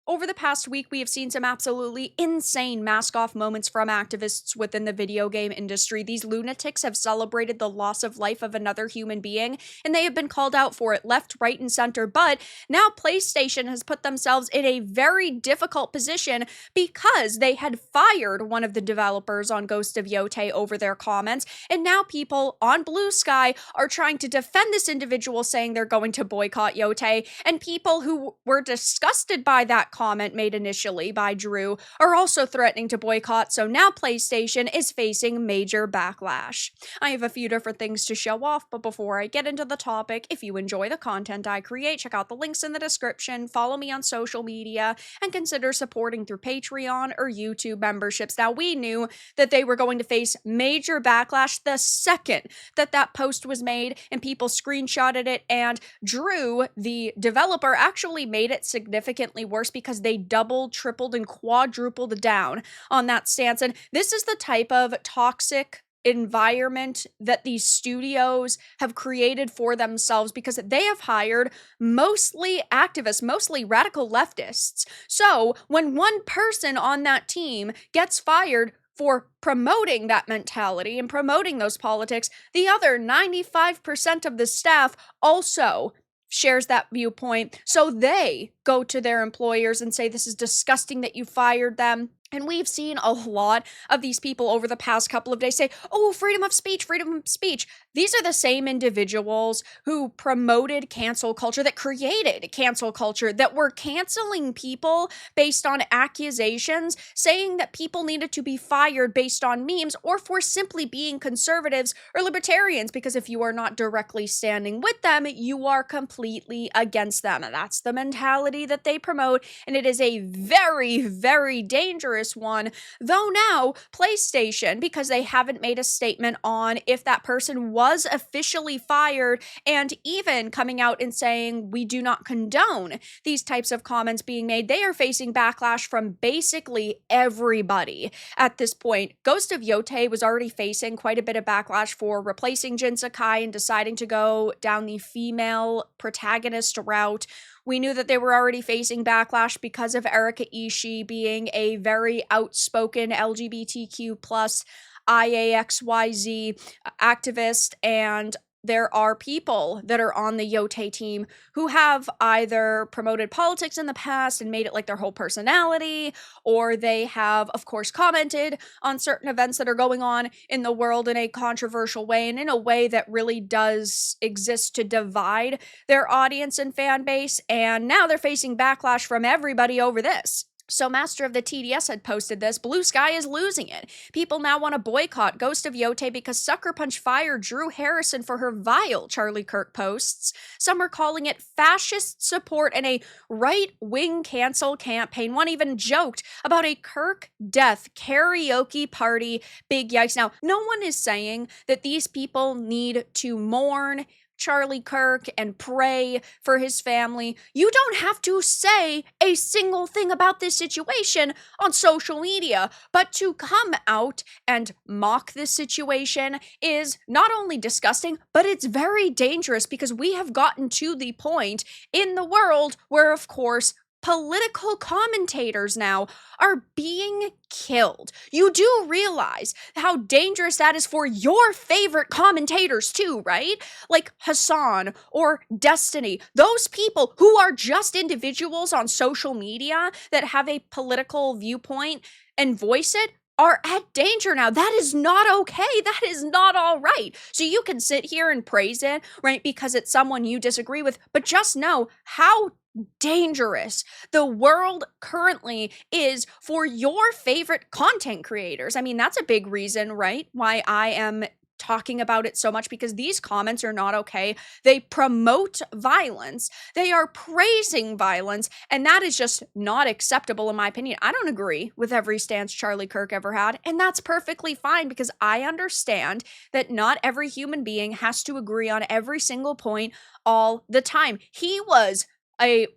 Over the past week, we have seen some absolutely insane mask-off moments from activists within the video game industry. These lunatics have celebrated the loss of life of another human being, and they have been called out for it left, right, and center. But now PlayStation has put themselves in a very difficult position because they had fired one of the developers on Ghost of Yotei over their comments, and now people on Blue Sky are trying to defend this individual, saying they're going to boycott Yotei, and people who were disgusted by that comment made initially by Drew are also threatening to boycott, so now PlayStation is facing major backlash. I have a few different things to show off, but before I get into the topic, if you enjoy the content I create, check out the links in the description, follow me on social media, and consider supporting through Patreon or YouTube memberships. Now, we knew that they were going to face major backlash the second that that post was made, and people screenshotted it, and Drew, the developer, actually made it significantly worse because they doubled, tripled, and quadrupled down on that stance. And this is the type of toxic environment that these studios have created for themselves because they have hired mostly activists, mostly radical leftists. So when one person on that team gets fired for promoting that mentality and promoting those politics, the other 95% of the staff also shares that viewpoint. So they go to their employers and say, this is disgusting that you fired them. And we've seen a lot of these people over the past couple of days say, oh, freedom of speech, freedom of speech. These are the same individuals who promoted cancel culture, that created cancel culture, that were canceling people based on accusations, saying that people needed to be fired based on memes or for simply being conservatives or libertarians, because if you are not directly standing with them, you are completely against them. And that's the mentality that they promote, and it is a very, very dangerous one. Though now, PlayStation, because they haven't made a statement on if that person was officially fired, and even coming out and saying we do not condone these types of comments being made, they are facing backlash from basically everybody at this point. Ghost of Yotei was already facing quite a bit of backlash for replacing Jin Sakai and deciding to go down the female protagonist route. We knew that they were already facing backlash because of Erika Ishii being a very outspoken LGBTQ plus IAXYZ activist, and there are people that are on the Yotei team who have either promoted politics in the past and made it like their whole personality, or they have, of course, commented on certain events that are going on in the world in a controversial way and in a way that really does exist to divide their audience and fan base, and now they're facing backlash from everybody over this. So Master of the TDS had posted this. Blue Sky is losing it. People now want to boycott Ghost of Yotei because Sucker Punch fired Drew Harrison for her vile Charlie Kirk posts. Some are calling it fascist support and a right-wing cancel campaign. One even joked about a Kirk death karaoke party. Big yikes. Now, no one is saying that these people need to mourn Charlie Kirk and pray for his family. You don't have to say a single thing about this situation on social media, but to come out and mock this situation is not only disgusting, but it's very dangerous, because we have gotten to the point in the world where, of course, political commentators now are being killed. You do realize how dangerous that is for your favorite commentators too, right? Like Hassan or Destiny. Those people who are just individuals on social media that have a political viewpoint and voice it are at danger now. That is not okay. That is not all right. So you can sit here and praise it, right, because it's someone you disagree with, but just know how dangerous the world currently is for your favorite content creators. I mean, that's a big reason, right, why I am talking about it so much, because these comments are not okay. They promote violence. They are praising violence, and that is just not acceptable in my opinion. I don't agree with every stance Charlie Kirk ever had, and that's perfectly fine, because I understand that not every human being has to agree on every single point all the time. He was a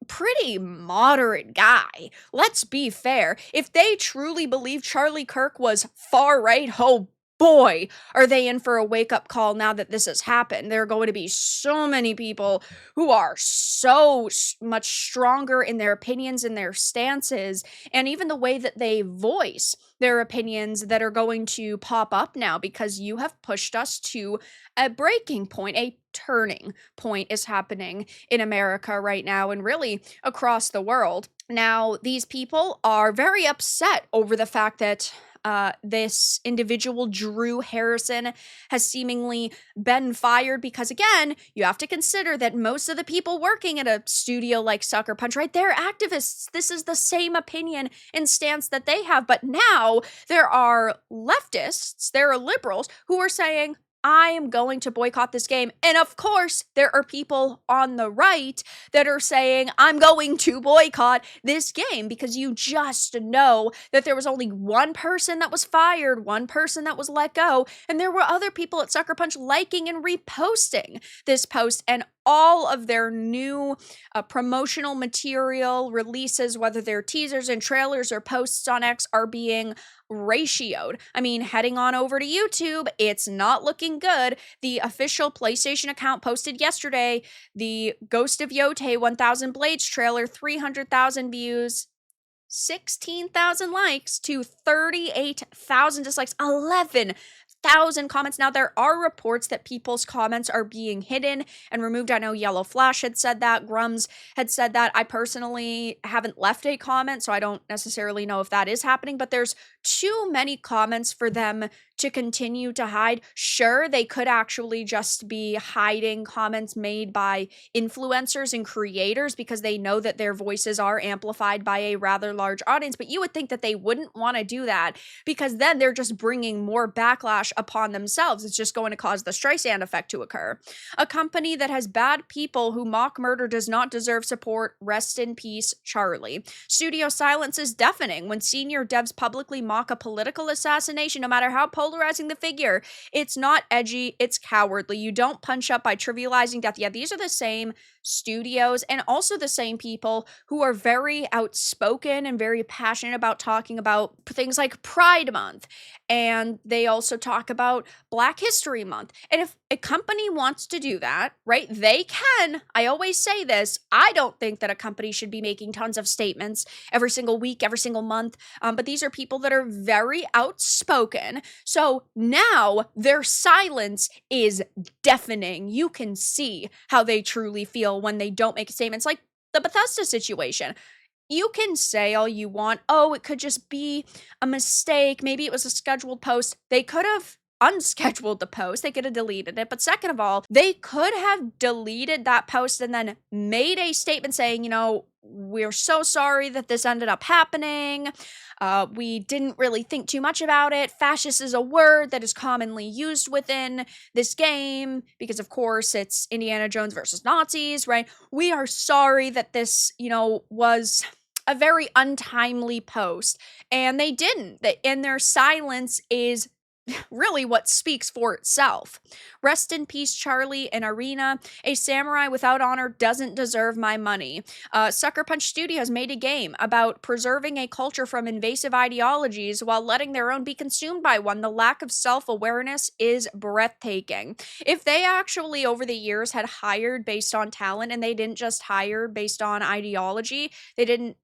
pretty moderate guy. Let's be fair. If they truly believe Charlie Kirk was far right, oh boy, are they in for a wake-up call now that this has happened. There are going to be so many people who are so much stronger in their opinions and their stances, and even the way that they voice their opinions that are going to pop up now because you have pushed us to a breaking point. A turning point is happening in America right now and really across the world. Now, these people are very upset over the fact that this individual, Drew Harrison, has seemingly been fired because, again, you have to consider that most of the people working at a studio like Sucker Punch, right, they're activists. This is the same opinion and stance that they have. But now there are leftists, there are liberals who are saying, I am going to boycott this game. And of course, there are people on the right that are saying, I'm going to boycott this game, because you just know that there was only one person that was fired, one person that was let go, and there were other people at Sucker Punch liking and reposting this post, and all of their new promotional material releases, whether they're teasers and trailers or posts on X, are being ratioed. I mean, heading on over to YouTube, it's not looking good. The official PlayStation account posted yesterday the Ghost of Yotei 1000 Blades trailer, 300,000 views, 16,000 likes to 38,000 dislikes, 11,000 comments. Now, there are reports that people's comments are being hidden and removed. I know Yellow Flash had said that, Grums had said that. I personally haven't left a comment, so I don't necessarily know if that is happening, but there's too many comments for them to continue to hide. Sure, they could actually just be hiding comments made by influencers and creators because they know that their voices are amplified by a rather large audience, but you would think that they wouldn't want to do that because then they're just bringing more backlash upon themselves. It's just going to cause the Streisand effect to occur. A company that has bad people who mock murder does not deserve support. Rest in peace, Charlie. Studio silence is deafening when senior devs publicly mock a political assassination, no matter how polarizing the figure. It's not edgy, it's cowardly. You don't punch up by trivializing death. Yeah, these are the same studios and also the same people who are very outspoken and very passionate about talking about things like Pride Month, and they also talk about Black History Month. And if a company wants to do that, right, they can. I always say this, I don't think that a company should be making tons of statements every single week, every single month, but these are people that are very outspoken. So now their silence is deafening. You can see how they truly feel when they don't make statements, like the Bethesda situation. You can say all you want, oh, it could just be a mistake, maybe it was a scheduled post. They could have unscheduled the post, they could have deleted it. But second of all, they could have deleted that post and then made a statement saying, you know, we're so sorry that this ended up happening. We didn't really think too much about it. Fascist is a word that is commonly used within this game because, of course, it's Indiana Jones versus Nazis, right? We are sorry that this, you know, was a very untimely post. And they didn't. And their silence is really what speaks for itself. Rest in peace, Charlie and Arena. A samurai without honor doesn't deserve my money. Sucker Punch Studios made a game about preserving a culture from invasive ideologies while letting their own be consumed by one. The lack of self-awareness is breathtaking. If they actually over the years had hired based on talent and they didn't just hire based on ideology, they didn't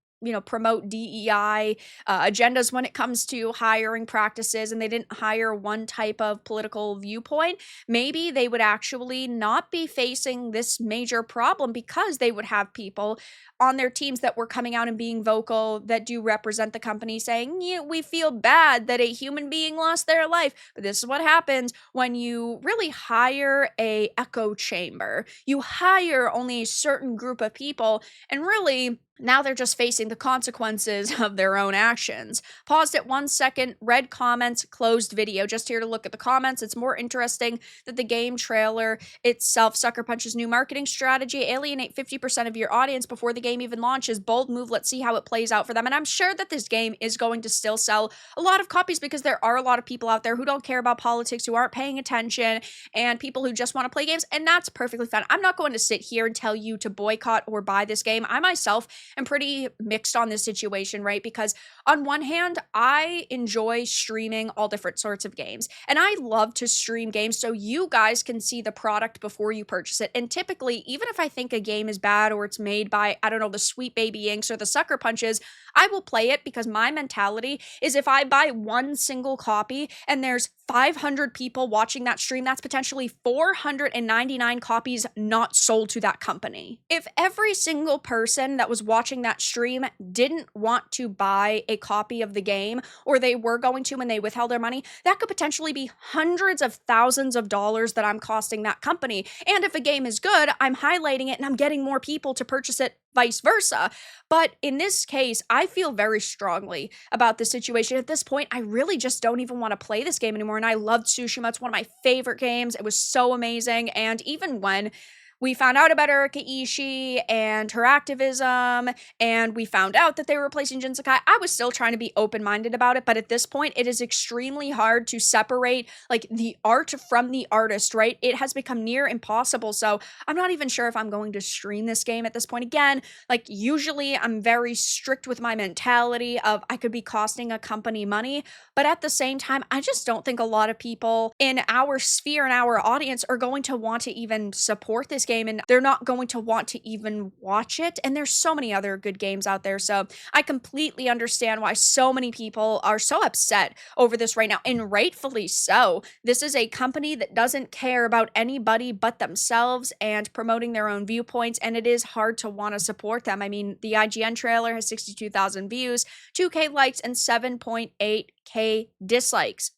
promote DEI agendas when it comes to hiring practices, and they didn't hire one type of political viewpoint, maybe they would actually not be facing this major problem because they would have people on their teams that were coming out and being vocal that do represent the company saying, yeah, we feel bad that a human being lost their life. But this is what happens when you really hire a echo chamber. You hire only a certain group of people, and really now they're just facing the consequences of their own actions. Paused at 1 second, read comments, closed video. Just here to look at the comments. It's more interesting that the game trailer itself, Sucker Punch's new marketing strategy, alienate 50% of your audience before the game even launches. Bold move, let's see how it plays out for them. And I'm sure that this game is going to still sell a lot of copies because there are a lot of people out there who don't care about politics, who aren't paying attention, and people who just want to play games, and that's perfectly fine. I'm not going to sit here and tell you to boycott or buy this game. I myself am pretty mixed on this situation, right? Because on one hand, I enjoy streaming all different sorts of games, and I love to stream games so you guys can see the product before you purchase it. And typically, even if I think a game is bad or it's made by, I don't know, the Sweet Baby Inks or the Sucker Punches, I will play it because my mentality is if I buy one single copy and there's 500 people watching that stream, that's potentially 499 copies not sold to that company. If every single person that was watching that stream didn't want to buy a copy of the game, or they were going to and they withheld their money, that could potentially be hundreds of thousands of dollars that I'm costing that company. And if a game is good, I'm highlighting it and I'm getting more people to purchase it, vice versa. But in this case, I feel very strongly about this situation. At this point, I really just don't even want to play this game anymore. And I loved Tsushima. It's one of my favorite games. It was so amazing. And even when we found out about Erika Ishii and her activism, and we found out that they were replacing Jin Sakai, I was still trying to be open-minded about it, but at this point, it is extremely hard to separate, like, the art from the artist, right? It has become near impossible, so I'm not even sure if I'm going to stream this game at this point. Again, like, usually I'm very strict with my mentality of I could be costing a company money, but at the same time, I just don't think a lot of people in our sphere and our audience are going to want to even support this game, and they're not going to want to even watch it. And there's so many other good games out there, so I completely understand why so many people are so upset over this right now, and rightfully so. This is a company that doesn't care about anybody but themselves and promoting their own viewpoints, and it is hard to want to support them. I mean, the IGN trailer has 62,000 views, 2K likes, and 7.8K dislikes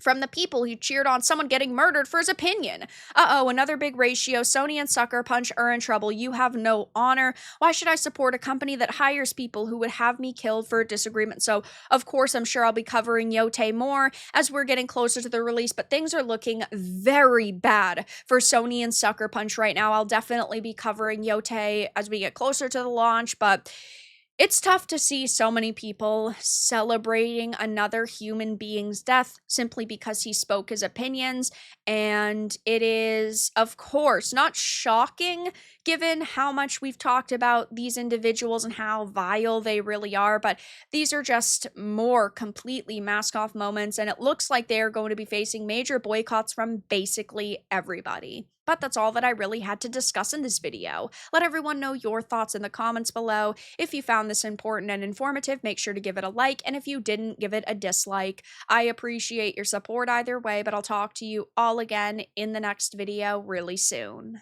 from the people who cheered on someone getting murdered for his opinion. Another big ratio. Sony and Sucker Punch are in trouble. You have no honor. Why should I support a company that hires people who would have me killed for a disagreement? So, of course, I'm sure I'll be covering Yotei more as we're getting closer to the release, but things are looking very bad for Sony and Sucker Punch right now. I'll definitely be covering Yotei as we get closer to the launch, but it's tough to see so many people celebrating another human being's death simply because he spoke his opinions, and it is, of course, not shocking given how much we've talked about these individuals and how vile they really are, but these are just more completely mask-off moments, and it looks like they are going to be facing major boycotts from basically everybody. But that's all that I really had to discuss in this video. Let everyone know your thoughts in the comments below. If you found this important and informative, make sure to give it a like, and if you didn't, give it a dislike. I appreciate your support either way, but I'll talk to you all again in the next video really soon.